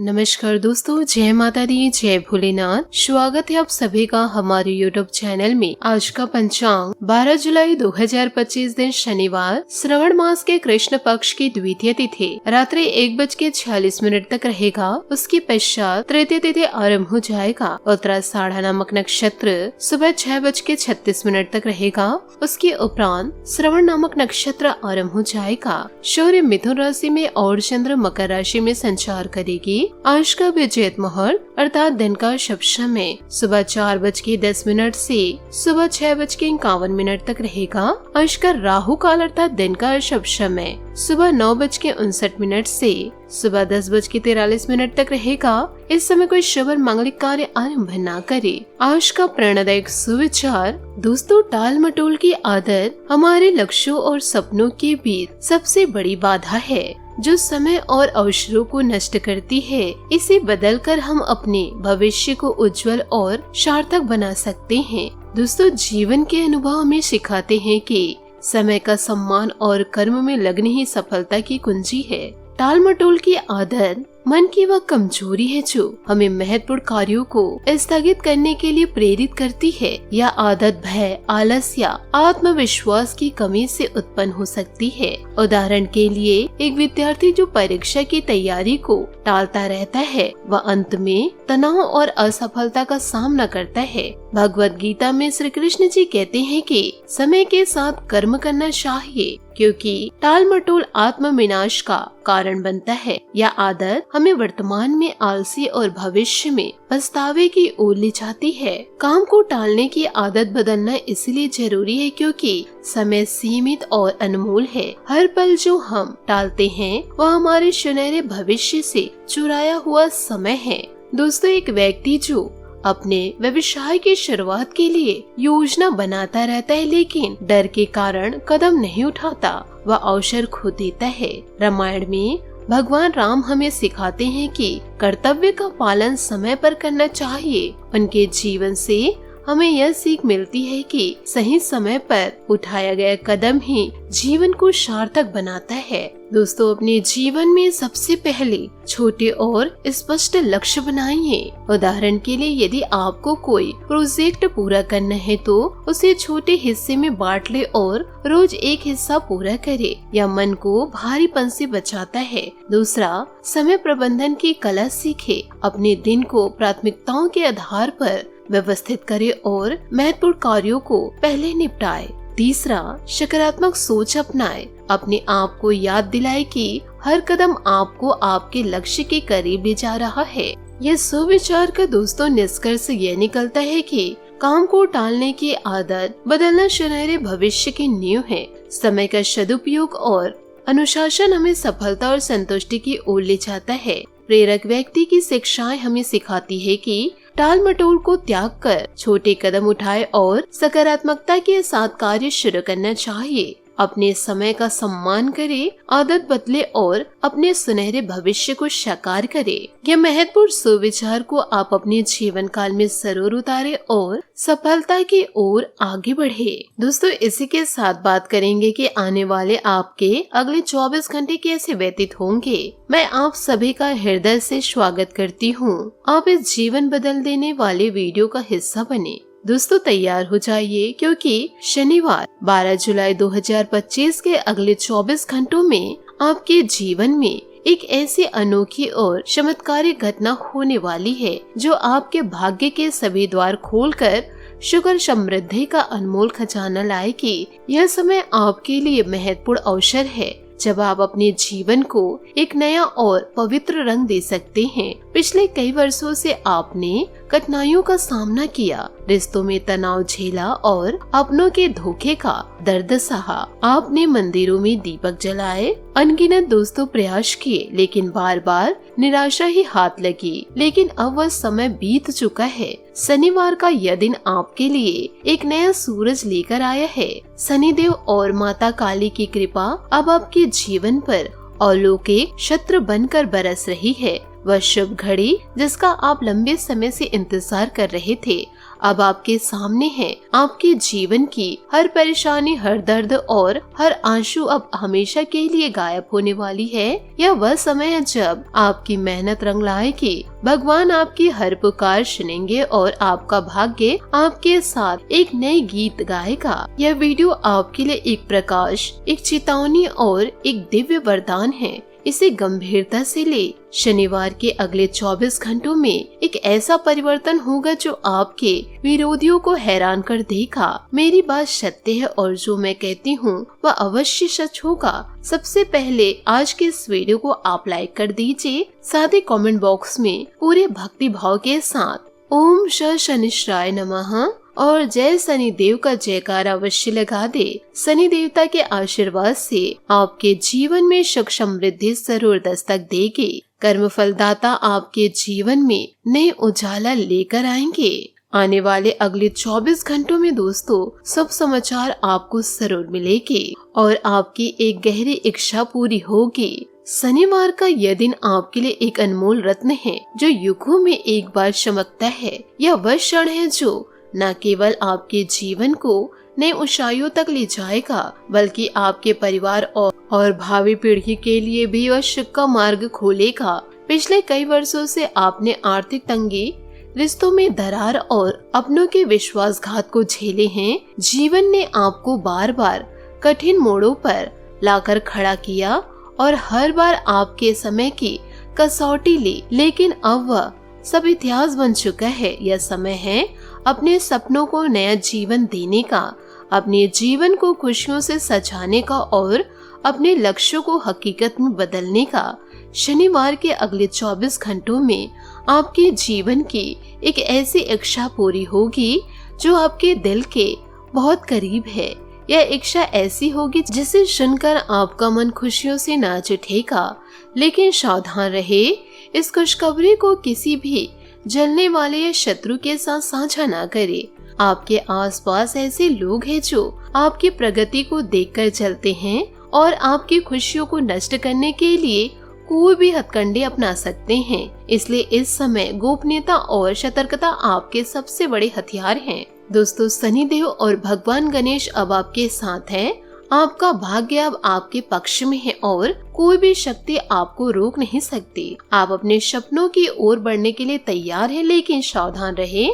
नमस्कार दोस्तों, जय माता दी, जय भोलेनाथ। स्वागत है आप सभी का हमारे यूट्यूब चैनल में। आज का पंचांग 12 जुलाई 2025 दिन शनिवार, श्रावण मास के कृष्ण पक्ष की द्वितीय तिथि रात्रि 1:46 तक रहेगा। उसके पश्चात तृतीय तिथि आरम्भ हो जाएगा। उत्तराषाढ़ नामक नक्षत्र सुबह 6:36 तक रहेगा। उसके उपरांत श्रवण नामक नक्षत्र आरम्भ हो जाएगा। सूर्य मिथुन राशि में और चंद्र मकर राशि में संचार करेगी। आज का विजय मुहूर्त अर्थात दिन का शुभ समय सुबह 4:10 से सुबह 6:51 तक रहेगा। आज का राहु काल अर्थात दिन का शुभ समय सुबह 9:59 से सुबह 10:43 तक रहेगा। इस समय कोई शुभ और मांगलिक कार्य आरंभ न करे। आज का प्रेरणादायक सुविचार, दोस्तों टाल मटोल की आदत हमारे लक्ष्यों और सपनों के बीच सबसे बड़ी बाधा है जो समय और अवसरों को नष्ट करती है। इसे बदलकर हम अपने भविष्य को उज्जवल और सार्थक बना सकते हैं। दोस्तों जीवन के अनुभव हमें सिखाते हैं कि समय का सम्मान और कर्म में लगन ही सफलता की कुंजी है। टाल मटोल की आदत मन की वह कमजोरी है जो हमें महत्वपूर्ण कार्यों को स्थगित करने के लिए प्रेरित करती है। यह आदत भय, आलस या आत्मविश्वास की कमी से उत्पन्न हो सकती है। उदाहरण के लिए एक विद्यार्थी जो परीक्षा की तैयारी को टालता रहता है वह अंत में तनाव और असफलता का सामना करता है। भगवत गीता में श्री कृष्ण जी कहते हैं कि समय के साथ कर्म करना चाहिए क्योंकि टाल मटोल आत्म विनाश का कारण बनता है। यह आदत हमें वर्तमान में आलसी और भविष्य में पछतावे की ओर ले जाती है। काम को टालने की आदत बदलना इसलिए जरूरी है क्योंकि समय सीमित और अनमोल है। हर पल जो हम टालते हैं वह हमारे सुनहरे भविष्य से चुराया हुआ समय है। दोस्तों एक व्यक्ति जो अपने व्यवसाय की शुरुआत के लिए योजना बनाता रहता है लेकिन डर के कारण कदम नहीं उठाता, वह अवसर खो देता है। रामायण में भगवान राम हमें सिखाते हैं कि कर्तव्य का पालन समय पर करना चाहिए। उनके जीवन से हमें यह सीख मिलती है कि सही समय पर उठाया गया कदम ही जीवन को सार्थक बनाता है। दोस्तों अपने जीवन में सबसे पहले छोटे और स्पष्ट लक्ष्य बनाइए। उदाहरण के लिए यदि आपको कोई प्रोजेक्ट पूरा करना है तो उसे छोटे हिस्से में बांट ले और रोज एक हिस्सा पूरा करे। यह मन को भारीपन से बचाता है। दूसरा, समय प्रबंधन की कला सीखे। अपने दिन को प्राथमिकताओं के आधार पर व्यवस्थित करे और महत्वपूर्ण कार्यों को पहले निपटाए। तीसरा, सकारात्मक सोच अपनाए। अपने आप को याद दिलाए कि हर कदम आपको आपके लक्ष्य के करीब ले जा रहा है। यह सुविचार का दोस्तों निष्कर्ष यह निकलता है कि काम को टालने की आदत बदलना सुनहरे भविष्य की नींव है। समय का सदुपयोग और अनुशासन हमें सफलता और संतुष्टि की ओर ले जाता है। प्रेरक व्यक्ति की शिक्षाएं हमें सिखाती है कि टाल मटोल को त्याग कर छोटे कदम उठाए और सकारात्मकता के साथ कार्य शुरू करना चाहिए। अपने समय का सम्मान करे, आदत बदले और अपने सुनहरे भविष्य को साकार करे। यह महत्वपूर्ण सुविचार को आप अपने जीवन काल में जरूर उतारे और सफलता की ओर आगे बढ़े। दोस्तों इसी के साथ बात करेंगे कि आने वाले आपके अगले 24 घंटे कैसे व्यतीत होंगे। मैं आप सभी का हृदय से स्वागत करती हूँ। आप इस जीवन बदल देने वाले वीडियो का हिस्सा बने। दोस्तों तैयार हो जाइए क्योंकि शनिवार 12 जुलाई 2025 के अगले 24 घंटों में आपके जीवन में एक ऐसी अनोखी और चमत्कारिक घटना होने वाली है जो आपके भाग्य के सभी द्वार खोलकर सुख और समृद्धि का अनमोल खजाना लाएगी। यह समय आपके लिए महत्वपूर्ण अवसर है जब आप अपने जीवन को एक नया और पवित्र रंग दे सकते हैं। पिछले कई वर्षों से आपने कठिनाइयों का सामना किया, रिश्तों में तनाव झेला और अपनों के धोखे का दर्द सहा। आपने मंदिरों में दीपक जलाए, अनगिनत दोस्तों प्रयास किए लेकिन बार बार निराशा ही हाथ लगी। लेकिन अब वह समय बीत चुका है। शनिवार का यह दिन आपके लिए एक नया सूरज लेकर आया है। शनिदेव और माता काली की कृपा अब आपके जीवन पर अलौकिक छत्र बनकर बरस रही है। वह शुभ घड़ी जिसका आप लंबे समय से इंतजार कर रहे थे अब आपके सामने है। आपके जीवन की हर परेशानी, हर दर्द और हर आंसू अब हमेशा के लिए गायब होने वाली है। यह वह समय है जब आपकी मेहनत रंग लाएगी। भगवान आपकी हर पुकार सुनेंगे और आपका भाग्य आपके साथ एक नई गीत गाएगा। यह वीडियो आपके लिए एक प्रकाश, एक चेतावनी और एक दिव्य वरदान है। इसे गंभीरता से ले। शनिवार के अगले 24 घंटों में एक ऐसा परिवर्तन होगा जो आपके विरोधियों को हैरान कर देगा। मेरी बात सत्य है और जो मैं कहती हूँ वह अवश्य सच होगा। सबसे पहले आज के इस वीडियो को आप लाइक कर दीजिए, साथ ही कमेंट बॉक्स में पूरे भक्ति भाव के साथ ओम शनिश्चराय नमः और जय शनि देव का जयकारा अवश्य लगा दे। शनि देवता के आशीर्वाद से आपके जीवन में सुख समृद्धि जरूर दस्तक देगी। कर्म फलदाता आपके जीवन में नए उजाला लेकर आएंगे। आने वाले अगले 24 घंटों में दोस्तों सब समाचार आपको जरूर मिलेंगे और आपकी एक गहरी इच्छा पूरी होगी। शनिवार का यह दिन आपके लिए एक अनमोल रत्न है जो युगों में एक बार चमकता है। यह वह क्षण है जो न केवल आपके जीवन को नए ऊंचाइयों तक ले जाएगा बल्कि आपके परिवार और भावी पीढ़ी के लिए भी वह सुख का मार्ग खोलेगा। पिछले कई वर्षों से आपने आर्थिक तंगी, रिश्तों में दरार और अपनों के विश्वासघात को झेले हैं। जीवन ने आपको बार बार कठिन मोड़ों पर लाकर खड़ा किया और हर बार आपके समय की कसौटी ली, लेकिन अब वह सब इतिहास बन चुका है। यह समय है अपने सपनों को नया जीवन देने का, अपने जीवन को खुशियों से सजाने का और अपने लक्ष्यों को हकीकत में बदलने का। शनिवार के अगले 24 घंटों में आपके जीवन की एक ऐसी इच्छा पूरी होगी जो आपके दिल के बहुत करीब है। यह इच्छा ऐसी होगी जिसे सुनकर आपका मन खुशियों से नाच उठेगा। लेकिन सावधान रहे, इस खुशखबरी को किसी भी जलने वाले या शत्रु के साथ साझा ना करे। आपके आसपास ऐसे लोग हैं जो आपकी प्रगति को देखकर चलते हैं और आपकी खुशियों को नष्ट करने के लिए कोई भी हथकंडे अपना सकते हैं। इसलिए इस समय गोपनीयता और सतर्कता आपके सबसे बड़े हथियार हैं। दोस्तों, शनिदेव और भगवान गणेश अब आपके साथ हैं। आपका भाग्य अब आपके पक्ष में है और कोई भी शक्ति आपको रोक नहीं सकती। आप अपने सपनों की ओर बढ़ने के लिए तैयार हैं, लेकिन सावधान रहे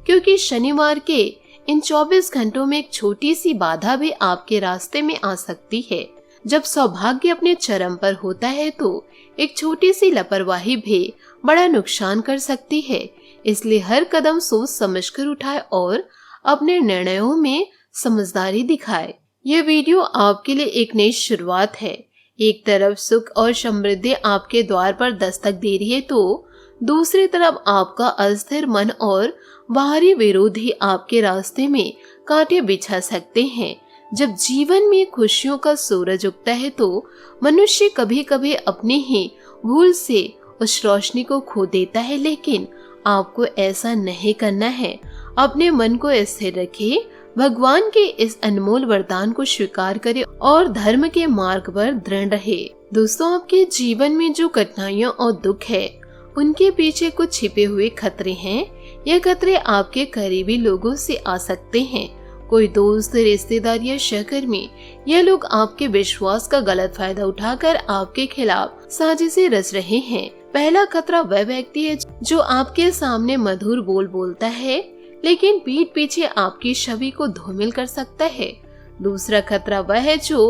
क्योंकि शनिवार के इन 24 घंटों में एक छोटी सी बाधा भी आपके रास्ते में आ सकती है। जब सौभाग्य अपने चरम पर होता है तो एक छोटी सी लापरवाही भी बड़ा नुकसान कर सकती है। इसलिए हर कदम सोच समझकर उठाए और अपने निर्णयों में समझदारी दिखाए। यह वीडियो आपके लिए एक नई शुरुआत है। एक तरफ सुख और समृद्धि आपके द्वार पर दस्तक दे रही है तो दूसरी तरफ आपका अस्थिर मन और बाहरी विरोधी आपके रास्ते में कांटे बिछा सकते हैं। जब जीवन में खुशियों का सूरज उगता है तो मनुष्य कभी कभी अपनी ही भूल से उस रोशनी को खो देता है, लेकिन आपको ऐसा नहीं करना है। अपने मन को स्थिर रखें, भगवान के इस अनमोल वरदान को स्वीकार करें और धर्म के मार्ग पर दृढ़ रहे। दोस्तों, आपके जीवन में जो कठिनाइयाँ और दुख है उनके पीछे कुछ छिपे हुए खतरे हैं। यह खतरे आपके करीबी लोगों से आ सकते हैं। कोई दोस्त, रिश्तेदार या सहकर्मी, यह लोग आपके विश्वास का गलत फायदा उठाकर आपके खिलाफ साजिशें रच रहे हैं। पहला खतरा वह व्यक्ति है जो आपके सामने मधुर बोल बोलता है लेकिन पीठ पीछे आपकी छवि को धूमिल कर सकता है। दूसरा खतरा वह है जो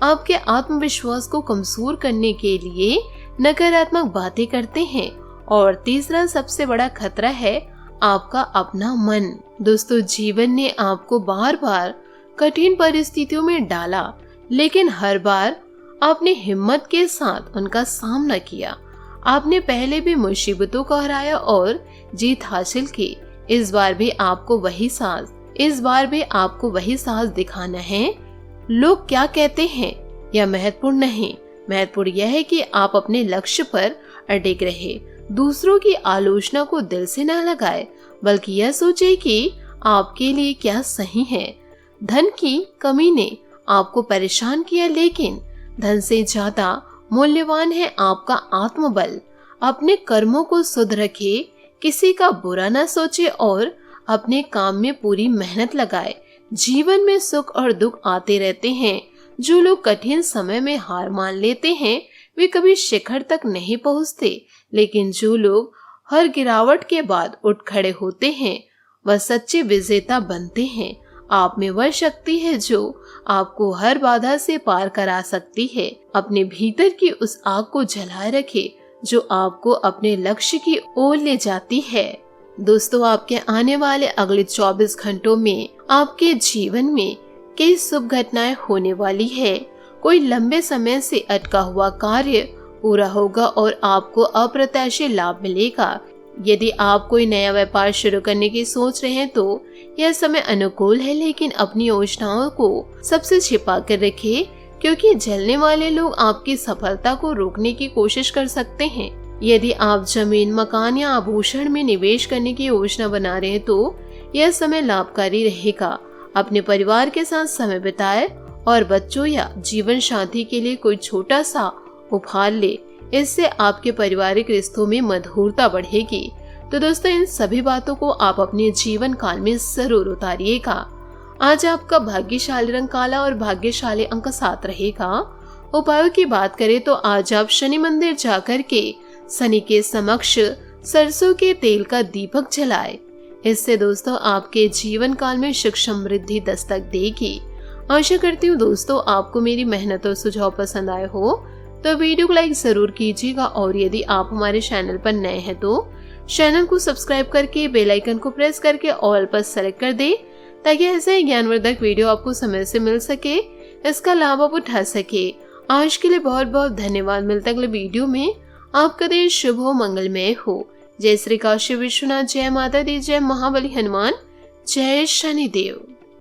आपके आत्मविश्वास को कमजोर करने के लिए नकारात्मक बातें करते हैं। और तीसरा सबसे बड़ा खतरा है आपका अपना मन। दोस्तों, जीवन ने आपको बार बार कठिन परिस्थितियों में डाला, लेकिन हर बार आपने हिम्मत के साथ उनका सामना किया। आपने पहले भी मुसीबतों को हराया और जीत हासिल की। इस बार भी आपको वही साहस दिखाना है। लोग क्या कहते हैं यह महत्वपूर्ण नहीं, महत्वपूर्ण यह है कि आप अपने लक्ष्य पर अडिग रहे। दूसरों की आलोचना को दिल से न लगाए, बल्कि यह सोचे कि आपके लिए क्या सही है। धन की कमी ने आपको परेशान किया, लेकिन धन से ज्यादा मूल्यवान है आपका आत्मबल। अपने कर्मों को शुद्ध रखे, किसी का बुरा न सोचे और अपने काम में पूरी मेहनत लगाए। जीवन में सुख और दुख आते रहते हैं। जो लोग कठिन समय में हार मान लेते हैं वे कभी शिखर तक नहीं पहुंचते, लेकिन जो लोग हर गिरावट के बाद उठ खड़े होते हैं वह सच्चे विजेता बनते हैं। आप में वह शक्ति है जो आपको हर बाधा से पार करा सकती है। अपने भीतर की उस आग को जलाए रखे जो आपको अपने लक्ष्य की ओर ले जाती है। दोस्तों, आपके आने वाले अगले 24 घंटों में आपके जीवन में कई शुभ घटनाएं होने वाली है। कोई लंबे समय से अटका हुआ कार्य पूरा होगा और आपको अप्रत्याशित लाभ मिलेगा। यदि आप कोई नया व्यापार शुरू करने की सोच रहे हैं तो यह समय अनुकूल है, लेकिन अपनी योजनाओं को सबसे छिपा कर रखें, क्योंकि जलने वाले लोग आपकी सफलता को रोकने की कोशिश कर सकते हैं। यदि आप जमीन, मकान या आभूषण में निवेश करने की योजना बना रहे हैं तो यह समय लाभकारी रहेगा। अपने परिवार के साथ समय बिताएं और बच्चों या जीवन साथी के लिए कोई छोटा सा उपहार ले। इससे आपके पारिवारिक रिश्तों में मधुरता बढ़ेगी। तो दोस्तों, इन सभी बातों को आप अपने जीवन काल में जरूर उतारिएगा। आज आपका भाग्यशाली रंग काला और भाग्यशाली अंक 7 रहेगा। उपायों की बात करें तो आज आप शनि मंदिर जाकर के शनि के समक्ष सरसों के तेल का दीपक जलाएं। इससे दोस्तों आपके जीवन काल में सुख समृद्धि दस्तक देगी। आशा करती हूँ दोस्तों आपको मेरी मेहनत और सुझाव पसंद आए हो, तो वीडियो को लाइक जरूर कीजिएगा और यदि आप हमारे चैनल पर नए हैं तो चैनल को सब्सक्राइब करके बेल आइकन को प्रेस करके ऑल पर सेलेक्ट कर दे, ताकि ऐसे ही ज्ञानवर्धक वीडियो आपको समय से मिल सके, इसका लाभ आप उठा सके। आज के लिए बहुत बहुत धन्यवाद। मिलते अगले वीडियो में। आपका दिन शुभ हो, मंगलमय हो। जय श्री काशी विश्वनाथ, जय माता दी, जय महाबली हनुमान, जय शनिदेव।